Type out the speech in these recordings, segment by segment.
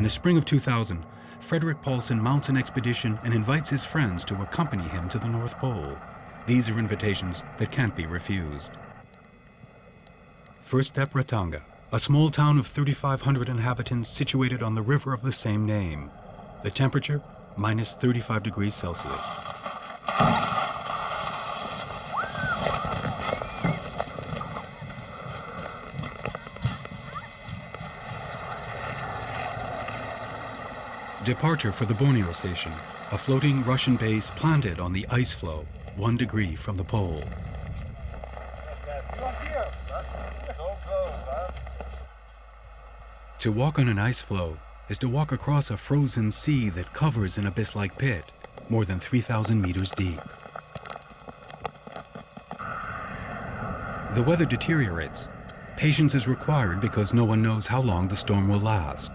In the spring of 2000, Frederick Paulsen mounts an expedition and invites his friends to accompany him to the North Pole. These are invitations that can't be refused. First step, Ratanga, a small town of 3,500 inhabitants situated on the river of the same name. The temperature, minus 35 degrees Celsius. Departure for the Borneo station, a floating Russian base planted on the ice floe, 1 degree from the pole. To walk on an ice floe is to walk across a frozen sea that covers an abyss-like pit, more than 3,000 meters deep. The weather deteriorates. Patience is required because no one knows how long the storm will last.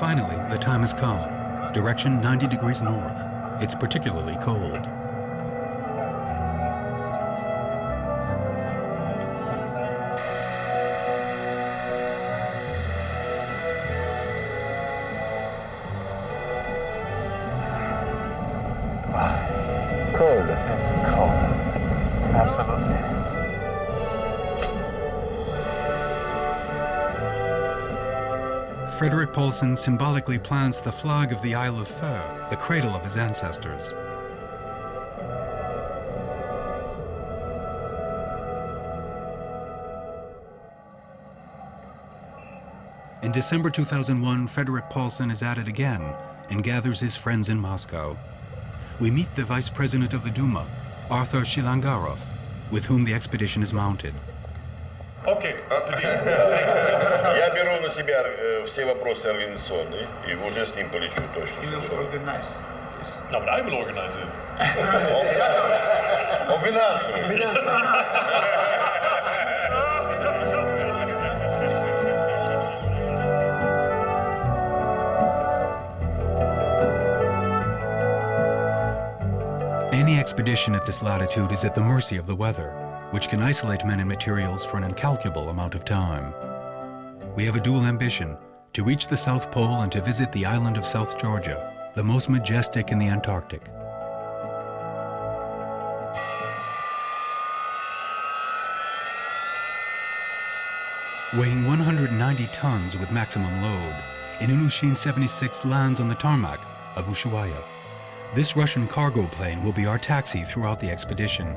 Finally, the time has come. Direction 90 degrees north. It's particularly cold. Cold. It's cold. Absolutely. Frederick Paulsen symbolically plants the flag of the Isle of Fur, the cradle of his ancestors. In December 2001, Frederick Paulsen is at it again and gathers his friends in Moscow. We meet the Vice President of the Duma, Artur Chilingarov, with whom the expedition is mounted. Okay. Я беру на себя все вопросы организационные и уже с ним полечу точно. You will organize this. No, but I will organize it. О финансовом. Any expedition at this latitude is at the mercy of the weather, which can isolate men and materials for an incalculable amount of time. We have a dual ambition, to reach the South Pole and to visit the island of South Georgia, the most majestic in the Antarctic. Weighing 190 tons with maximum load, an Ilyushin 76 lands on the tarmac of Ushuaia. This Russian cargo plane will be our taxi throughout the expedition.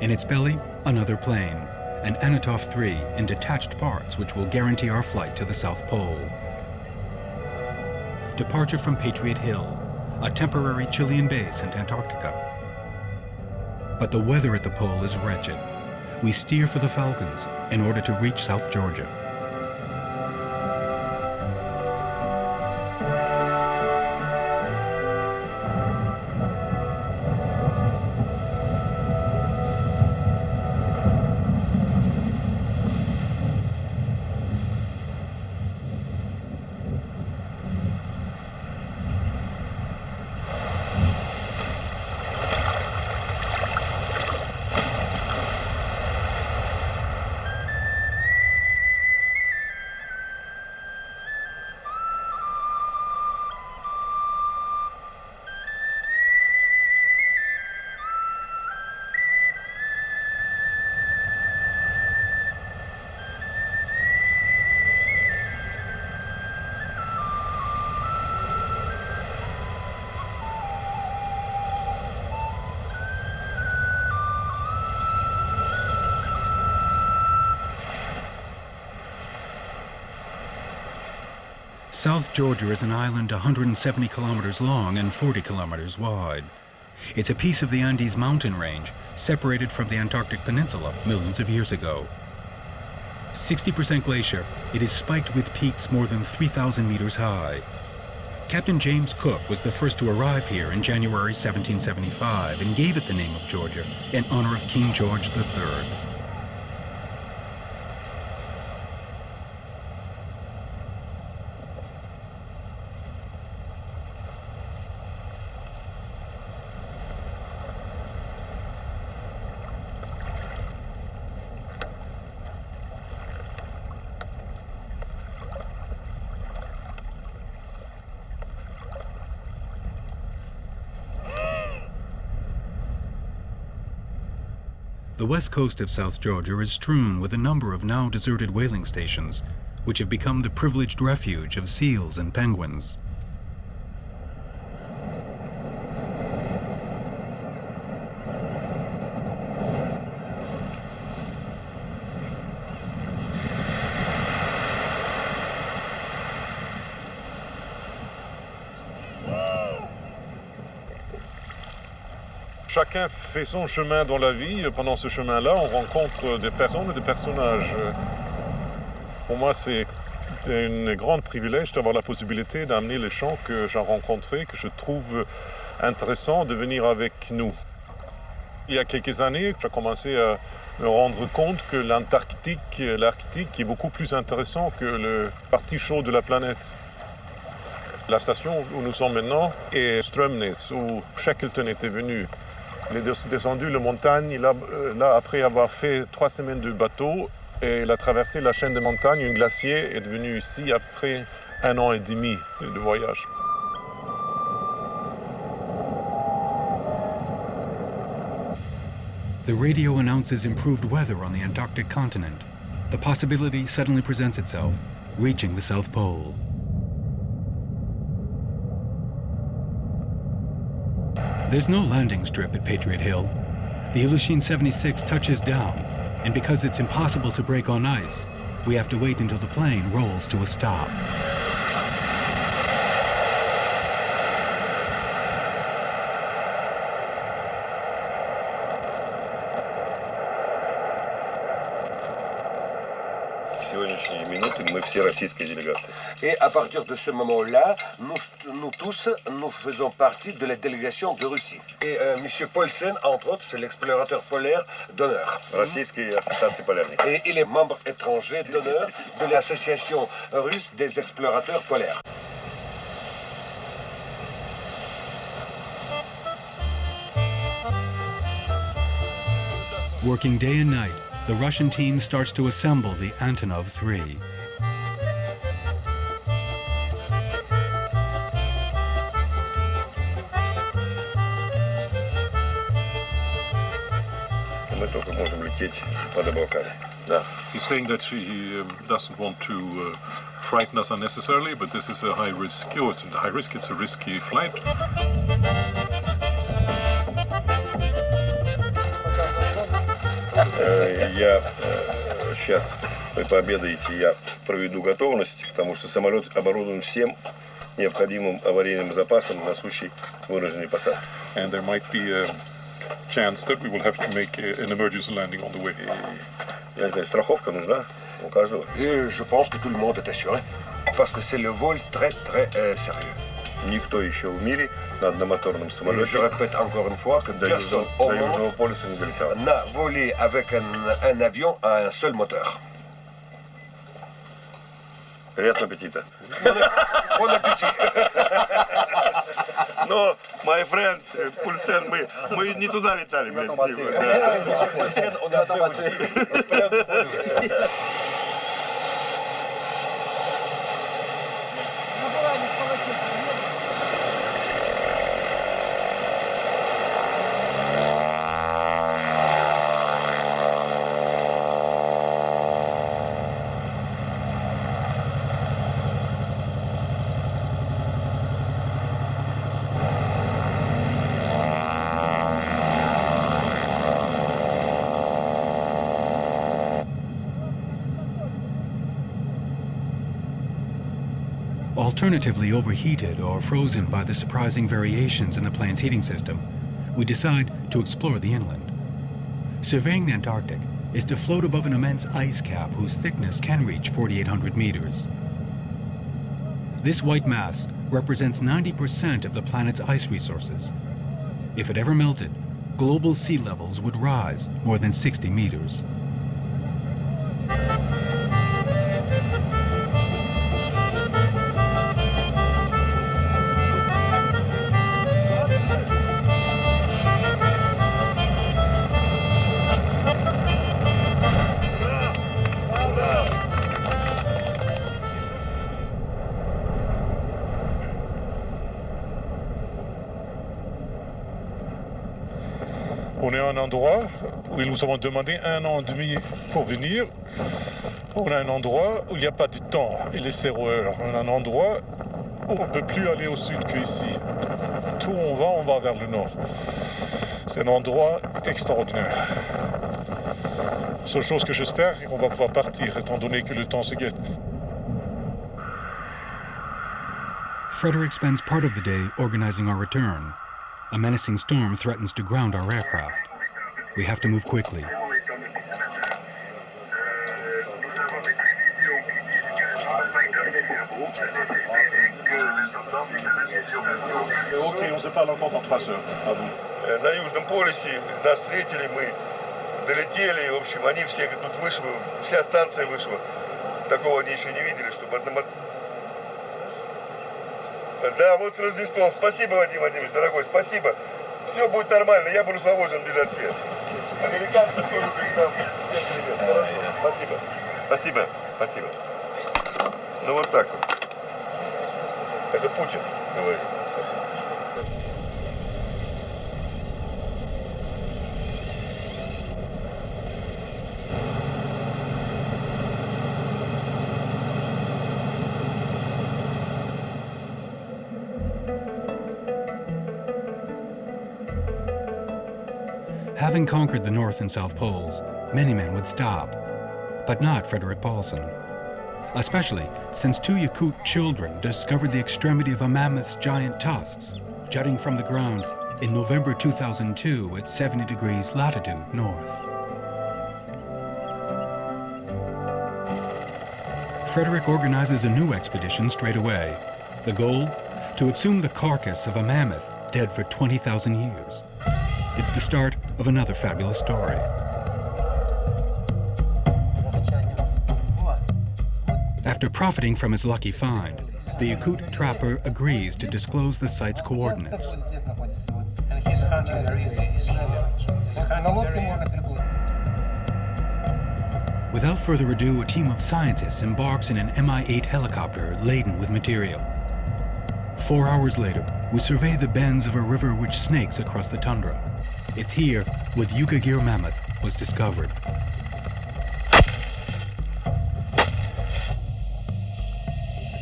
In its belly, another plane, an Antonov 3 in detached parts which will guarantee our flight to the South Pole. Departure from Patriot Hill, a temporary Chilean base in Antarctica. But the weather at the pole is wretched. We steer for the Falcons in order to reach South Georgia. South Georgia is an island 170 kilometers long and 40 kilometers wide. It's a piece of the Andes mountain range, separated from the Antarctic Peninsula millions of years ago. 60% glacier, it is spiked with peaks more than 3,000 meters high. Captain James Cook was the first to arrive here in January 1775 and gave it the name of Georgia in honor of King George III. The west coast of South Georgia is strewn with a number of now deserted whaling stations, which have become the privileged refuge of seals and penguins. Chacun fait son chemin dans la vie. Pendant ce chemin-là, on rencontre des personnes et des personnages. Pour moi, c'est un grand privilège d'avoir la possibilité d'amener les gens que j'ai rencontrés, que je trouve intéressants de venir avec nous. Il y a quelques années, j'ai commencé à me rendre compte que l'Arctique est beaucoup plus intéressant que le partie chaude de la planète. La station où nous sommes maintenant est Strömnäs, où Shackleton était venu. Il est descendu la montagne, là, après avoir fait 3 semaines de bateau, et il a traversé la chaîne de montagnes, un glacier est venu ici après 1 an et demi de voyage. The radio announces improved weather on the Antarctic continent. The possibility suddenly presents itself, reaching the South Pole. There's no landing strip at Patriot Hill. The Ilyushin 76 touches down, and because it's impossible to brake on ice, we have to wait until the plane rolls to a stop. Сегодняшние минуты мы все российская делегация. Et à partir de ce moment-là, nous tous, nous faisons partie de la délégation de Russie. Et M. Paulsen, entre autres, c'est l'explorateur polaire d'honneur. Российской ассоциации полярников. Et il est membre étranger d'honneur de l'association russe des explorateurs polaires. Working day and night, the Russian team starts to assemble the Antonov 3. Мы только можем лететь под облаками. Да. He's saying that he doesn't want to frighten us unnecessarily, but this is a high risk. Oh, it's a high risk, it's a risky flight. Я сейчас, вы пообедаете, я проведу готовность, потому что самолет оборудован всем необходимым аварийным запасом на случай вынужденной посадки. And there might be a chance that we will have to make an emergency landing on the way. Я не знаю, страховка нужна у каждого. Et je pense que tout le monde est assuré, parce que c'est le vol très sérieux. Никто еще в мире на одномоторном Et je самолете répète encore une fois que до personne au Южного monde полюса не долетал. n'a volé avec un avion à un seul moteur. Приятного аппетита. Bon appétit. Но, my friend, Пульсен, мы не туда летали, блядь, с ним. Avec M. Paulsen, on a fait aussi plein de projets. Alternatively overheated or frozen by the surprising variations in the plane's heating system, we decide to explore the inland. Surveying the Antarctic is to float above an immense ice cap whose thickness can reach 4,800 meters. This white mass represents 90% of the planet's ice resources. If it ever melted, global sea levels would rise more than 60 meters. On est à un endroit où ils nous avons demandé 1 an et demi pour venir. On a un endroit où il n'y a pas de temps et les 0 heures. On a un endroit où on ne peut plus aller au sud qu'ici. Tout où on va vers le nord. C'est un endroit extraordinaire. La seule chose que j'espère, c'est qu'on va pouvoir partir, étant donné que le temps se guette. Frederick spends part of the day organizing our return. A menacing storm threatens to ground our aircraft. We have to move quickly. Ok, on se parle encore dans 3 heures. À vous. На Южном полюсе нас встретили, мы долетели, в общем, они все тут вышли, вся станция вышла. Такого они еще не видели, чтобы одному... Да, вот с Рождеством. Спасибо, Вадим Владимирович, дорогой, спасибо. Все будет нормально, я буду с удовольствием держать связь. Американцы тоже там. Всем привет, хорошо. Спасибо. Спасибо, спасибо. Ну вот так вот. Это Путин говорит. Having conquered the North and South Poles, many men would stop, but not Frederick Paulsen. Especially since 2 Yakut children discovered the extremity of a mammoth's giant tusks, jutting from the ground in November 2002 at 70 degrees latitude north. Frederick organizes a new expedition straight away. The goal? To exhume the carcass of a mammoth dead for 20,000 years. It's the start of another fabulous story. After profiting from his lucky find, the Yakut trapper agrees to disclose the site's coordinates. And he's hunting the area. He's hunting the area. Without further ado, a team of scientists embarks in an Mi-8 helicopter laden with material. 4 hours later, we survey the bends of a river which snakes across the tundra. It's here what Yukagir Mammoth was discovered.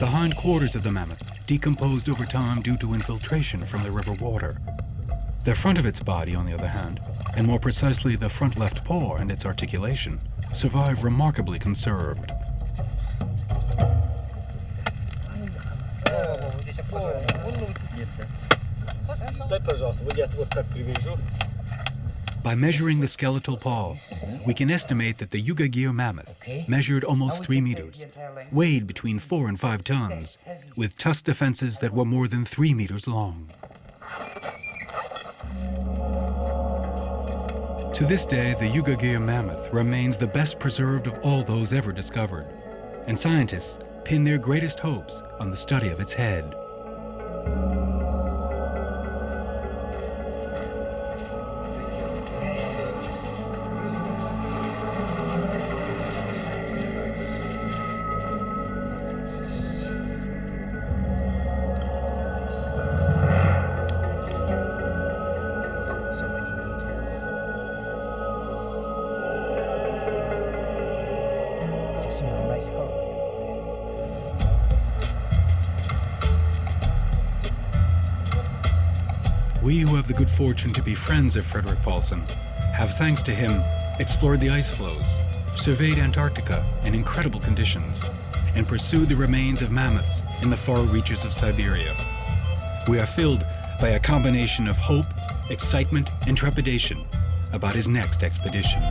The hindquarters of the mammoth decomposed over time due to infiltration from the river water. The front of its body, on the other hand, and more precisely the front left paw and its articulation, survive remarkably conserved. By measuring the skeletal paw, we can estimate that the Yukagir Mammoth measured almost 3 meters, weighed between 4 and 5 tons, with tusk defenses that were more than 3 meters long. To this day, the Yukagir Mammoth remains the best preserved of all those ever discovered, and scientists pin their greatest hopes on the study of its head. We who have the good fortune to be friends of Frederick Paulsen have, thanks to him, explored the ice floes, surveyed Antarctica in incredible conditions, and pursued the remains of mammoths in the far reaches of Siberia. We are filled by a combination of hope, excitement, and trepidation about his next expedition.